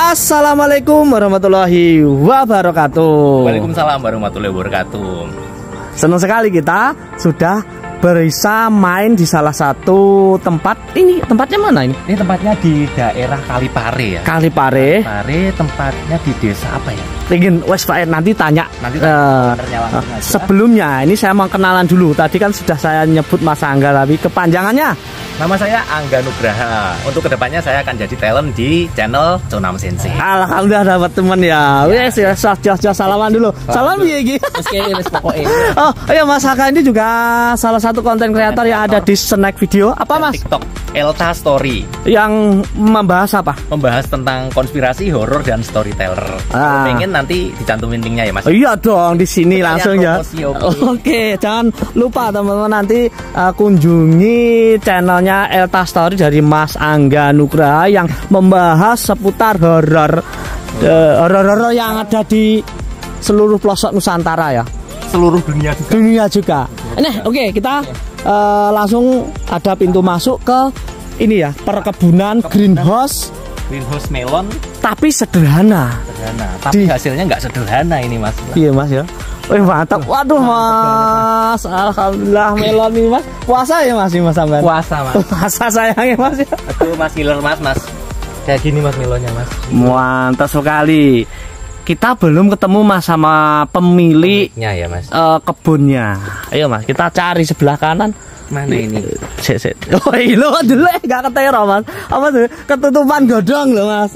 Assalamualaikum warahmatullahi wabarakatuh. Waalaikumsalam warahmatullahi wabarakatuh. Senang sekali kita sudah bisa main di salah satu tempat. Ini tempatnya mana ini? Ini tempatnya di daerah Kalipare ya. Kalipare. Kalipare tempatnya di desa apa ya? Ingin Wes Pak nanti tanya. Sebelumnya ini saya mau kenalan dulu. Tadi kan sudah saya nyebut Mas Angga, tapi kepanjangannya. Nama saya Angga Nugraha. Untuk kedepannya saya akan jadi talent di channel Conam Sensei. Alhamdulillah dapat teman ya. Wes ya, salaman dulu. Salam ya Gi. Oh, iya Mas Angga ini juga salah satu konten kreator yang ada di Snack Video. Apa Mas? TikTok Elta Story. Yang membahas apa? Membahas tentang konspirasi, horor dan storyteller. Pengen nanti dicantumin linknya ya Mas. Oh, iya dong di sini langsung ya. Oke, jangan lupa teman-teman nanti kunjungi channelnya Elta Story dari Mas Angga Nugraha yang membahas seputar horor yang ada di seluruh pelosok Nusantara ya. Seluruh dunia juga. Nah, oke, kita langsung ada pintu masuk ke ini ya, perkebunan greenhouse melon, tapi sederhana. Tapi hasilnya nggak sederhana ini Mas. Iya Mas ya. Wih mantap. Waduh Mas, alhamdulillah melon ini Mas. Puasa ya Mas, sampean? Puasa Mas. Puasa sayangnya Mas ya. Aduh Mas killer Mas. Kayak gini Mas melonnya Mas. Mantap sekali. Kita belum ketemu Mas sama pemiliknya ya Mas. Kebunnya. Ayo Mas, kita cari sebelah kanan. Mana ini? Oh iya dulu gak ketero Mas. Apa tuh? Ketutupan godong loh Mas.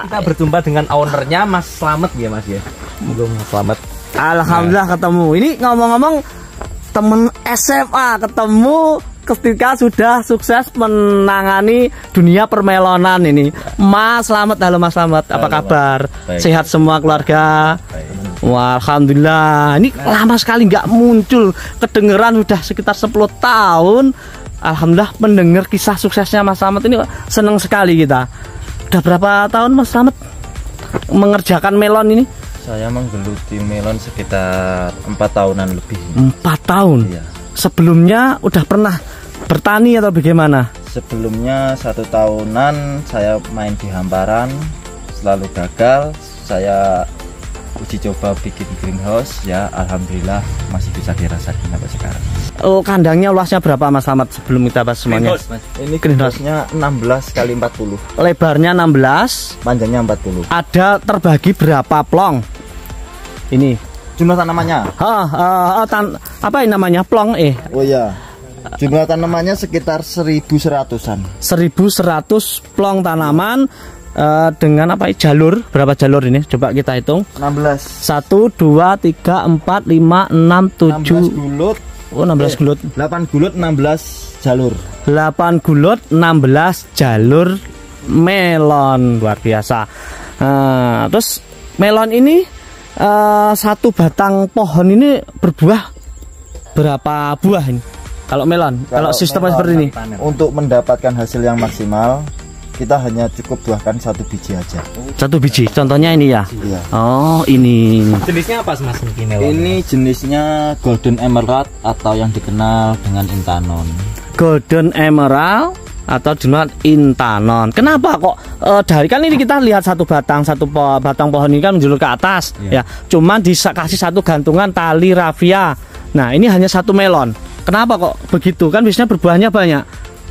Kita berjumpa dengan ownernya Mas Slamet ya Mas ya. Belum Slamet. Alhamdulillah ketemu. Ini ngomong-ngomong temen SMA ketemu ketika sudah sukses menangani dunia permelonan ini. Mas Slamet, halo Mas Slamet, apa kabar? Baik. Sehat semua keluarga? Wah, alhamdulillah. Ini lama sekali nggak muncul, kedengeran udah sekitar 10 tahun. Alhamdulillah mendengar kisah suksesnya Mas Slamet ini seneng sekali kita. Udah berapa tahun Mas Slamet mengerjakan melon ini? Saya menggeluti melon sekitar 4 tahunan lebih. 4 tahun? Iya. Sebelumnya udah pernah bertani atau bagaimana? Sebelumnya 1 tahunan saya main di hamparan, selalu gagal. Saya uji coba bikin greenhouse, ya alhamdulillah masih bisa dirasakan sampai sekarang. Oh, kandangnya luasnya berapa Mas Slamet sebelum kita bahas semuanya? Ini greenhouse-nya 16 kali 40. Lebarnya 16, panjangnya 40. Ada terbagi berapa plong? Ini jumlah tanamannya. Apa ini namanya? Plong Oh iya. Jumlah tanamannya sekitar 1100-an. 1100 plong tanaman. Dengan apa jalur, berapa jalur ini coba kita hitung? 16. 1 2 3 4 5 6 7 16 gulut. Oh 16 gulut. 8 gulut 16 jalur. 8 gulut 16 jalur melon, luar biasa. Terus melon ini satu batang pohon ini berbuah berapa buah ini? Kalau melon, kalau sistemnya seperti ini. Untuk mendapatkan hasil yang maksimal, kita hanya cukup buahkan 1 biji aja. 1 biji, contohnya ini ya? Iya. Oh ini. Jenisnya apa Mas? Ini jenisnya Golden Emerald atau yang dikenal dengan Intanon. Golden Emerald atau dengan Intanon. Kenapa kok dari kan ini kita lihat satu batang pohon ini kan menjulur ke atas ya. Cuman dikasih satu gantungan tali rafia. Nah ini hanya 1 melon. Kenapa kok begitu? Kan biasanya berbuahnya banyak.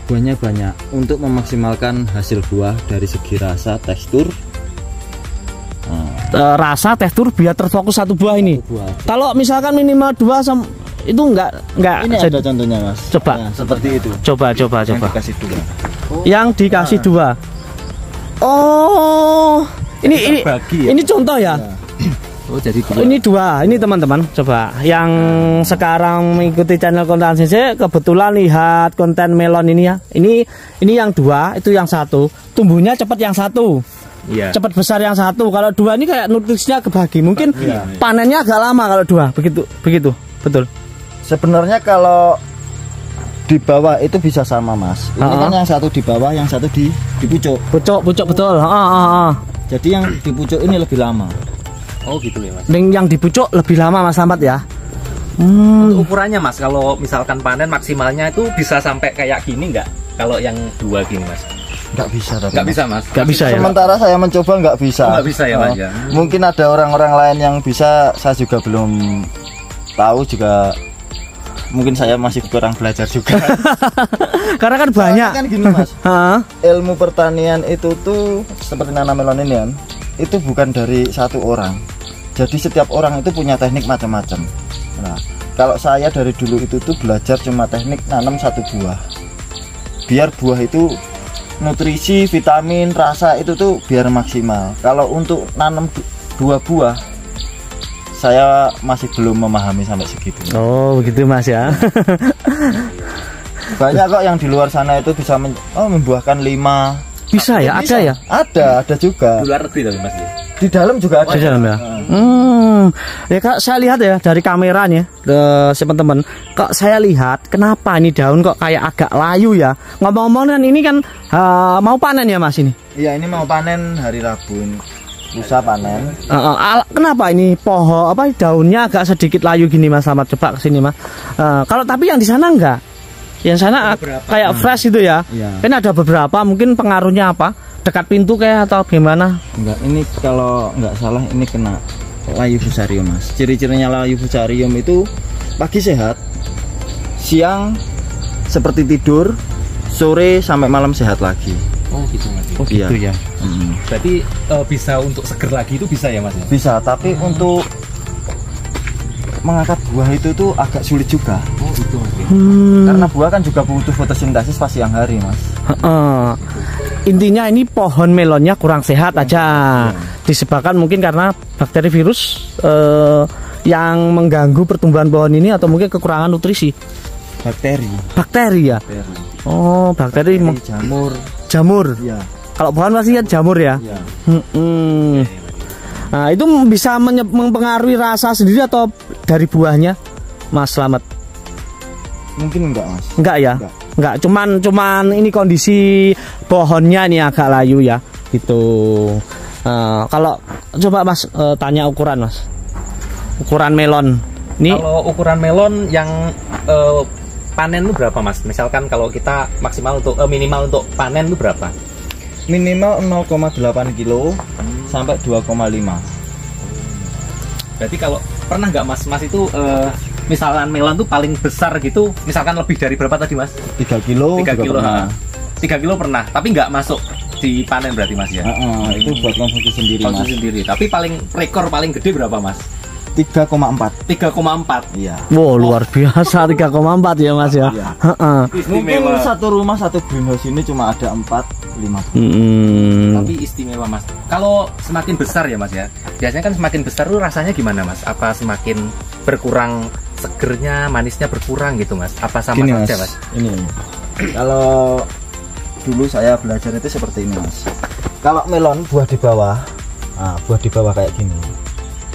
Buahnya banyak untuk memaksimalkan hasil buah dari segi rasa, tekstur. Rasa, tekstur biar terfokus 1 buah ini. Kalau misalkan minimal 2 itu enggak ini ada contohnya Mas. Coba ya, seperti itu. Coba. Yang dikasih 2. Yang dikasih 2. Oh, ini contoh ya. Oh jadi 2. Ini 2, ini teman-teman coba yang sekarang mengikuti channel konten sensei kebetulan lihat konten melon ini ya. Ini yang 2, itu yang 1. Tumbuhnya cepat yang 1. Iya. Cepat besar yang 1. Kalau 2 ini kayak nutrisinya kebagi. Mungkin panennya agak lama kalau 2. Begitu. Betul. Sebenarnya kalau di bawah itu bisa sama Mas. Ini kan yang 1 di bawah, yang 1 di pucuk. Pucuk betul. Jadi yang di pucuk ini lebih lama. Oh gitu ya Mas. Yang di pucuk lebih lama Mas Slamet ya. Untuk ukurannya Mas, kalau misalkan panen maksimalnya itu bisa sampai kayak gini nggak? Kalau yang 2 gini Mas. Nggak bisa tapi. Nggak bisa mas. Nggak bisa ya. Sementara saya mencoba nggak bisa. Nggak bisa ya mas ya. Mungkin ada orang-orang lain yang bisa, saya juga belum tahu juga. Mungkin saya masih kurang belajar juga. Karena kan banyak. Soalnya kan gini mas, ilmu pertanian itu tuh seperti nanam melon ini kan, itu bukan dari satu orang. Jadi setiap orang itu punya teknik macam-macam. Nah, kalau saya dari dulu itu tuh belajar cuma teknik nanam satu buah. Biar buah itu nutrisi, vitamin, rasa itu tuh biar maksimal. Kalau untuk nanam dua buah, saya masih belum memahami sampai segitu. Oh begitu mas ya. Banyak kok yang di luar sana itu bisa membuahkan 5. Bisa ya, ada ya. Ada juga. Di luar negeri tapi mas ya. Di dalam juga ada. Di dalam ya. Ya kak, saya lihat ya dari kameranya, teman-teman. Kok saya lihat kenapa ini daun kok kayak agak layu ya. Ngomong-ngomong kan ini kan mau panen ya mas ini. Iya ini mau panen hari Rabu ini. Lusa panen. Kenapa ini pohon daunnya agak sedikit layu gini mas Slamet, coba kesini mas. Kalau tapi yang di sana enggak. Yang sana kayak fresh itu ya. Iya. Ini ada beberapa, mungkin pengaruhnya apa? Dekat pintu kayak atau gimana? Enggak, ini kalau nggak salah ini kena layu fusarium mas. Ciri-cirinya layu fusarium itu pagi sehat, siang seperti tidur, sore sampai malam sehat lagi. Oh gitu mas. Oh gitu ya. Berarti bisa untuk seger lagi itu bisa ya mas? Bisa, tapi untuk mengangkat buah itu tuh agak sulit juga. Oh gitu mas. Karena buah kan juga butuh fotosintesis pas siang hari mas. Intinya ini pohon melonnya kurang sehat aja. Disebabkan mungkin karena bakteri virus yang mengganggu pertumbuhan pohon ini atau mungkin kekurangan nutrisi. Bakteri ya. Oh bakteri jamur. Ya. Kalau pohon pasti kan jamur ya. Ya. Nah itu bisa mempengaruhi rasa sendiri atau dari buahnya, Mas Slamet? Mungkin enggak mas. Enggak ya. Enggak, cuman ini kondisi pohonnya nih agak layu ya, gitu. Kalau coba mas tanya ukuran mas, ukuran melon. Ini kalau ukuran melon yang panen itu berapa mas? Misalkan kalau kita maksimal untuk minimal untuk panen itu berapa? Minimal 0,8 kilo sampai 2,5. Berarti kalau pernah nggak mas itu misalkan melon tuh paling besar gitu, misalkan lebih dari berapa tadi mas? 3 kilo. 3 kilo. Pernah. 3 kilo pernah, tapi nggak masuk di panen berarti mas ya? Itu buat konsumsi sendiri mas. Sendiri. Tapi paling rekor paling gede berapa mas? 3,4. 3,4. Iya. wow luar biasa 3,4 ya mas ya. Iya. Mungkin satu rumah satu greenhouse ini cuma ada 4-5. Tapi istimewa mas. Kalau semakin besar ya mas ya. Biasanya kan semakin besar tuh rasanya gimana mas? Apa semakin berkurang segernya, manisnya berkurang gitu mas? Apa sama Gini, saja mas? Ini kalau dulu saya belajar itu seperti ini mas. Kalau melon buah di bawah, buah di bawah kayak gini,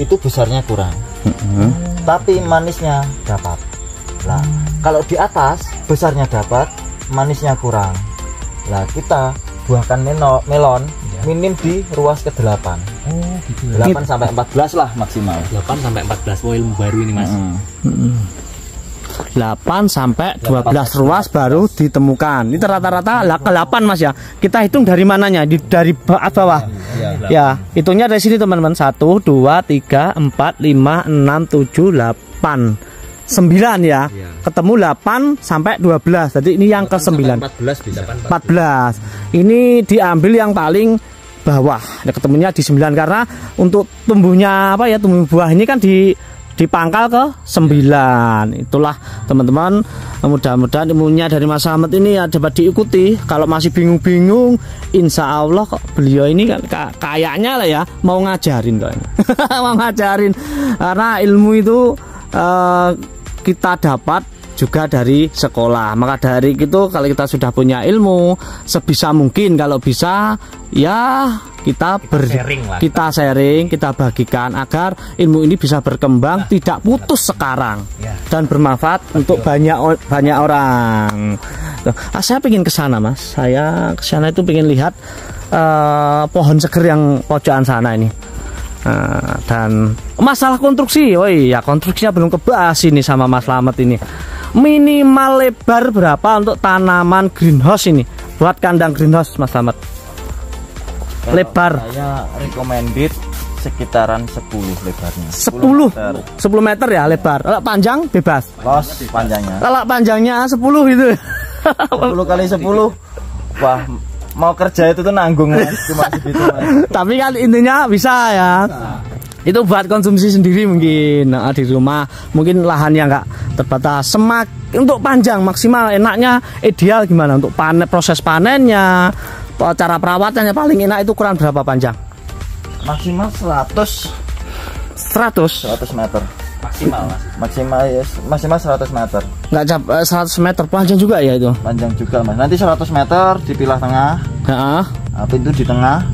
itu besarnya kurang, tapi manisnya dapat. Nah, kalau di atas besarnya dapat, manisnya kurang. Nah, kita buahkan melon minim di ruas ke-8. Oh, gitu. 8 sampai 14 lah maksimal. 8 sampai 14. Oh, ilmu baru ini, Mas. 8 sampai 12 ruas baru ditemukan. Ini rata-rata ke 8 Mas ya. Kita hitung dari mananya? Dari bawah. Ya, hitungnya dari sini teman-teman. 1 2 3 4 5 6 7 8 9 ya. Ketemu 8 sampai 12. Jadi ini yang ke-9. 14 bisa. 14. Ini diambil yang paling bawah. Nah, ketemunya di 9 karena untuk tumbuhnya tumbuh buah ini kan di pangkal ke 9. Itulah teman-teman, mudah-mudahan ilmunya dari Mas Slamet ini ya dapat diikuti. Kalau masih bingung-bingung, insya Allah kok beliau ini kan kayaknya lah ya mau ngajarin kok ini. Mau ngajarin karena ilmu itu kita dapat juga dari sekolah. Maka dari itu kalau kita sudah punya ilmu, sebisa mungkin kalau bisa ya kita sharing, kita bagikan agar ilmu ini bisa berkembang, tidak putus sekarang dan bermanfaat untuk banyak orang. Saya pengen ke sana Mas. Saya ke sana itu pengen lihat pohon seger yang pojokan sana ini. Dan masalah konstruksi, konstruksinya belum kebahas ini sama Mas Slamet ini. Minimal lebar berapa untuk tanaman greenhouse ini? buat kandang greenhouse Mas Slamet? Kalau Lebar saya recommended sekitaran 10 lebarnya. 10 meter ya lebar. Kalau panjang bebas. Los panjangnya. Kalau panjangnya 10 itu. 10 kali 10. Wah, mau kerja itu tuh nanggung Mas. Cuma segitu Mas. Tapi kan intinya bisa ya. Itu buat konsumsi sendiri mungkin di rumah. Mungkin lahannya nggak terbatas. Untuk panjang maksimal enaknya ideal gimana untuk proses panennya, cara perawatannya paling enak itu kurang berapa panjang? Maksimal 100 meter. Maksimal ya, maksimal 100 meter. Nggak 100 meter panjang juga ya itu. Panjang juga Mas. Nanti 100 meter dipilah tengah. Heeh. Nah, pintu di tengah.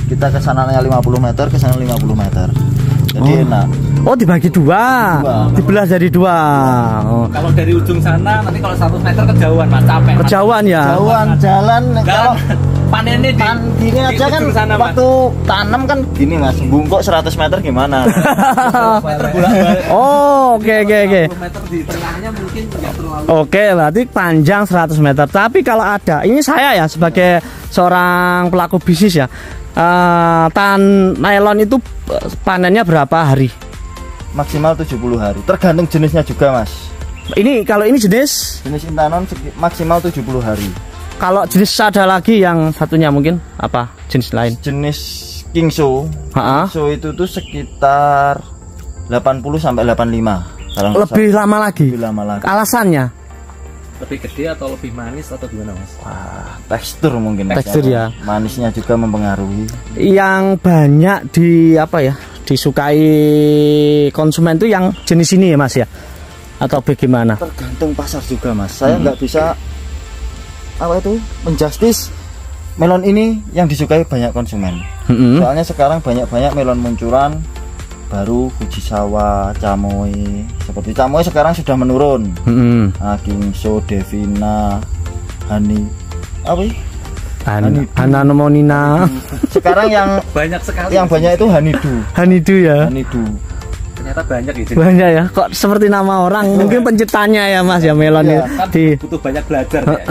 Kita ke sananya 50 meter, ke sana 50 meter. Jadi enak. Oh, dibagi dua. Dibelah jadi dua. Oh. Kalau dari ujung sana nanti kalau 100 meter kejauhan Mas, capek. Kejauhan ya. Jauhan jalan kalau panennya gini aja kan sana, waktu tanam kan gini Mas, bungkuk 100 meter gimana? Oh, oke. meter di tengahnya mungkin nggak terlalu. Oke, berarti panjang 100 meter. Tapi kalau ada, ini saya ya sebagai seorang pelaku bisnis ya, nylon itu panennya berapa hari? Maksimal 70 hari. Tergantung jenisnya juga Mas. Ini kalau ini jenis Intanon maksimal 70 hari. Kalau jenis ada lagi yang satunya mungkin apa jenis lain? Jenis Kingso. Kingso itu tuh sekitar 80 sampai 85. Kalau lebih lama lagi. Lebih lama lagi. Alasannya? Lebih gede atau lebih manis atau gimana Mas? Wah, tekstur mungkin. Tekstur ya. Manisnya juga mempengaruhi. Yang banyak disukai konsumen itu yang jenis ini ya Mas ya? Atau bagaimana? Tergantung pasar juga Mas. Saya nggak bisa menjustis melon ini yang disukai banyak konsumen. Soalnya sekarang banyak melon munculan baru, Fujisawa, Chamoy. Seperti Chamoy sekarang sudah menurun. Kingso, Devina, Hanamonina. Sekarang yang banyak sekali. Yang banyak itu Hanidu ya. Ternyata banyak gitu. Banyak ya. Kok seperti nama orang? Mungkin penciptanya ya Mas ya melon ya. Kan butuh banyak belajar ya.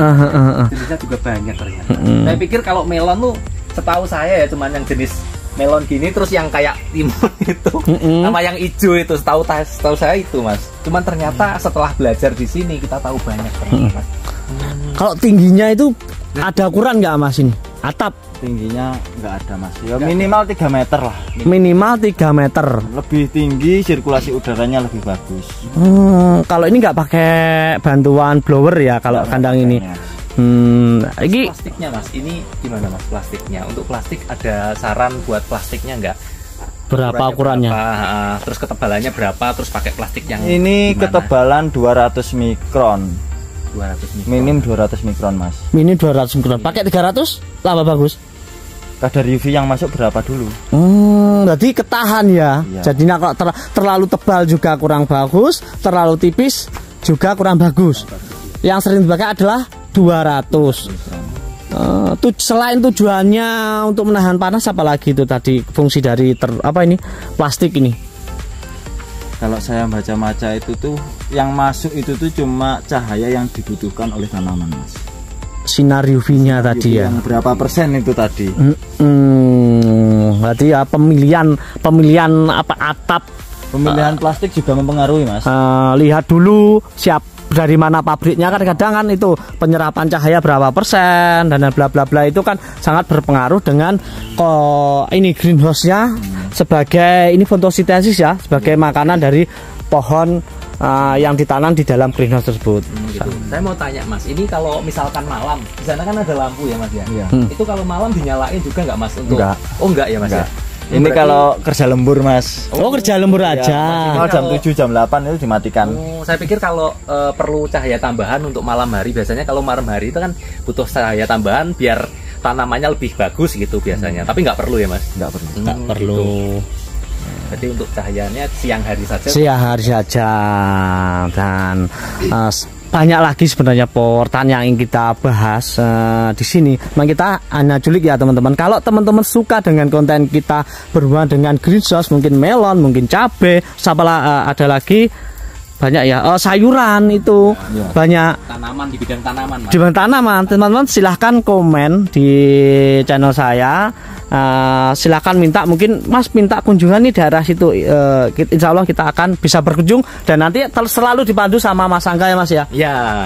Jenisnya juga banyak ternyata. Saya pikir kalau melon tuh setahu saya ya cuman yang jenis melon gini terus yang kayak timun itu sama yang hijau itu setahu saya itu Mas. Cuman ternyata setelah belajar di sini kita tahu banyak ternyata. Kalau tingginya itu ada ukuran nggak Mas ini? Atap tingginya nggak ada Mas. Ya minimal 3 meter lah. Minimal 3 meter. Lebih tinggi, sirkulasi udaranya lebih bagus. Kalau ini nggak pakai bantuan blower ya kalau kandang ini. Ini plastiknya Mas, ini gimana Mas plastiknya? Untuk plastik ada saran buat plastiknya nggak? Berapa ukurannya? Terus ketebalannya berapa? Terus pakai plastik yang ini gimana? Ketebalan 200 mikron. 200 mikron. Minim 200 mikron Mas. Minim 200 mikron. Pakai 300 lama bagus. Kadar UV yang masuk berapa dulu? Berarti ketahan ya. Jadinya kalau terlalu tebal juga kurang bagus, terlalu tipis juga kurang bagus. Yang sering dipakai adalah 200. Selain tujuannya untuk menahan panas, apalagi itu tadi fungsi dari plastik ini? Kalau saya baca-baca itu tuh yang masuk itu tuh cuma cahaya yang dibutuhkan oleh tanaman Mas. Sinar UV-nya tadi ya. Yang berapa persen itu tadi? Berarti ya pemilihan atap. Pemilihan plastik juga mempengaruhi Mas. Lihat dulu dari mana pabriknya kan kadang kan itu penyerapan cahaya berapa persen dan bla bla bla itu kan sangat berpengaruh dengan ini greenhouse-nya sebagai ini fotosintesis ya, sebagai makanan dari pohon yang ditanam di dalam greenhouse tersebut. Gitu. Saya mau tanya Mas, ini kalau misalkan malam di sana kan ada lampu ya Mas ya? Itu kalau malam dinyalain juga nggak Mas untuk? Enggak. Oh enggak ya Mas ya? Ini berarti kalau kerja lembur Mas. Oh kerja lembur aja. Jam 7 jam 8 itu dimatikan. Saya pikir kalau perlu cahaya tambahan untuk malam hari. Biasanya kalau malam hari itu kan butuh cahaya tambahan biar tanamannya lebih bagus gitu biasanya. Tapi nggak perlu ya Mas? Nggak perlu. Nggak perlu. Jadi untuk cahayanya siang hari saja. Siang hari saja dan banyak lagi sebenarnya pertanyaan yang kita bahas di sini. Memang kita hanya culik ya teman-teman. Kalau teman-teman suka dengan konten kita berhubungan dengan greenhouse, mungkin melon, mungkin cabai, ada lagi banyak ya sayuran itu banyak tanaman di bidang tanaman, Mas. Di bidang tanaman, teman-teman silahkan komen di channel saya. Silahkan minta, mungkin Mas minta kunjungan nih daerah situ, insya Allah kita akan bisa berkunjung dan nanti selalu dipandu sama Mas Angga ya Mas ya. Ya.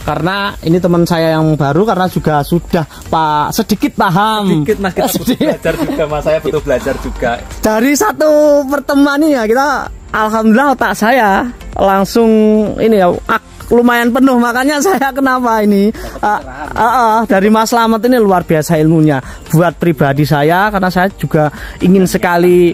Karena ini teman saya yang baru, karena juga sudah sedikit paham. Sedikit Mas, kita butuh belajar juga Mas, saya butuh belajar juga. Dari satu pertemuan ini ya kita, alhamdulillah otak saya langsung ini ya lumayan penuh, makanya saya kenapa ini dari Mas Slamet ini luar biasa ilmunya buat pribadi saya, karena saya juga ingin sekali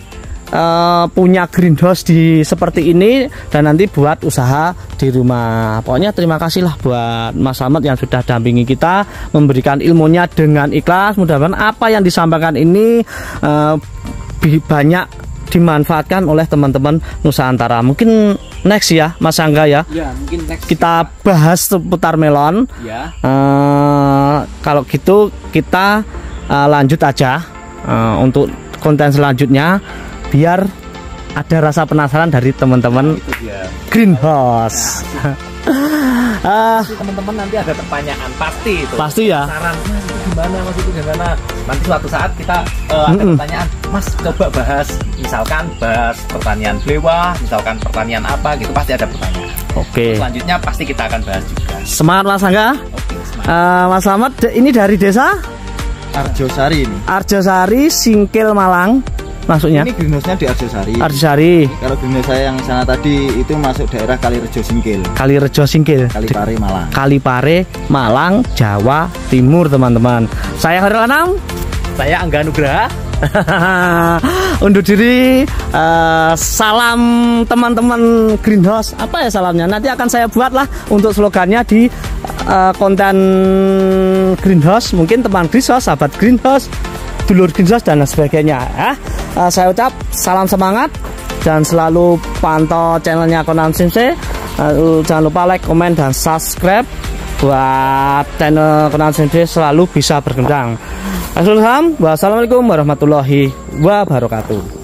punya greenhouse seperti ini dan nanti buat usaha di rumah. Pokoknya terima kasih lah buat Mas Slamet yang sudah dampingi kita, memberikan ilmunya dengan ikhlas. Mudah-mudahan apa yang disampaikan ini banyak dimanfaatkan oleh teman-teman Nusantara. Mungkin next ya Mas Angga ya. Ya, mungkin next kita bahas seputar melon. Ya. Kalau gitu kita lanjut aja untuk konten selanjutnya biar ada rasa penasaran dari teman-teman greenhouse. Teman-teman nanti ada pertanyaan pasti itu. Pasti ya. Saran Mas itu gimana, Mas itu gimana? Nanti suatu saat kita ada pertanyaan, Mas coba bahas, misalkan bahas pertanian blewah, misalkan pertanian apa gitu, pasti ada pertanyaan. Oke. Selanjutnya pasti kita akan bahas juga. Semangat Mas Angga. Oke, semangat. Mas Slamet ini dari desa Arjosari ini. Arjosari, Singkil, Malang. Maksudnya? Ini greenhouse-nya di Arjosari. Arjosari. Kalau greenhouse saya yang sana tadi itu masuk daerah Kalirejo Singkil. Kalirejo Singkil. Kalipare Malang. Kalipare Malang, Jawa Timur, teman-teman. Saya Khairul Anam. Saya Angga Nugraha. Undur diri. Salam teman-teman greenhouse. Apa ya salamnya? Nanti akan saya buat lah untuk slogannya di konten greenhouse. Mungkin teman greenhouse, sahabat greenhouse, dulur greenhouse dan sebagainya ya. Saya ucap salam semangat dan selalu pantau channelnya Conan Simse. Jangan lupa like, komen, dan subscribe buat channel Conan Simse selalu bisa berkembang. Assalamualaikum warahmatullahi wabarakatuh.